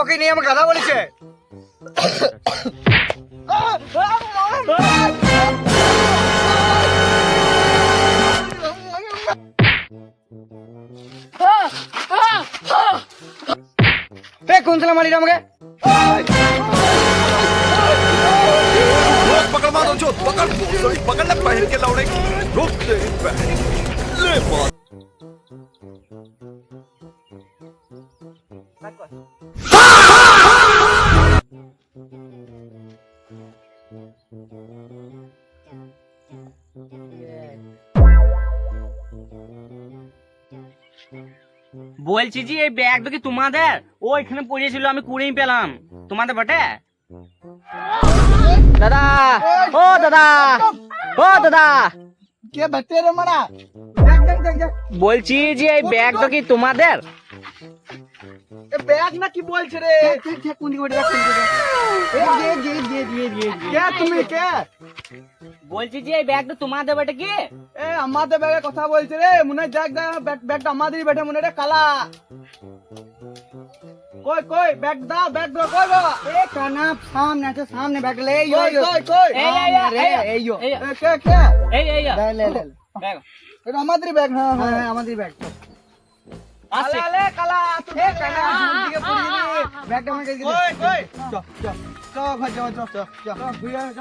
তোকে নিয়ে আমার কথা বলেছে। কোন ছেলে মারি আমাকে? पकड़ मारो जो पकड़ पकड़ ले पहन के लौड़े की रुक दे ले बात বলছি যে এই ব্যাগটা কি তোমাদের? ও এখানে পড়েছিল, আমি কুড়িয়ে পেলাম। তোমাদের বটে? দাদা, ও দাদা, ও দাদা, কে বাতে রে মারা? দেখ দেখ দেখ দেখ, বলছি যে এই ব্যাগটা কি তোমাদের? এ ব্যাগ না কি বলছ রে? কে কোন দিকে দেখ কোন দিকে? এ দে কে তুমি কে? বলছি যে এই ব্যাগটা তোমাদের বটে কি? এ আমাদের ব্যাগে কথা বলছে রে, মনে হয় দেখ দেখ ব্যাগটা আমাদেরই বেটা মনে রে কালা। কই কই ব্যাগ দাও কই বাবা? এ কানা সামনে আছে, সামনে ব্যাগ লে কই এই কে কে এই লে ব্যাগ এটা আমাদেরই ব্যাগ। হ্যাঁ হ্যাঁ আমাদেরই ব্যাগ। আসছে। কালা লে কালা তুই কানা কোন দিকে পড়ে গেলি? ব্যাগটা আমাকে দিয়ে দে। কই কই চ চ চ ভাই চ চ চ চ ঘুরে চ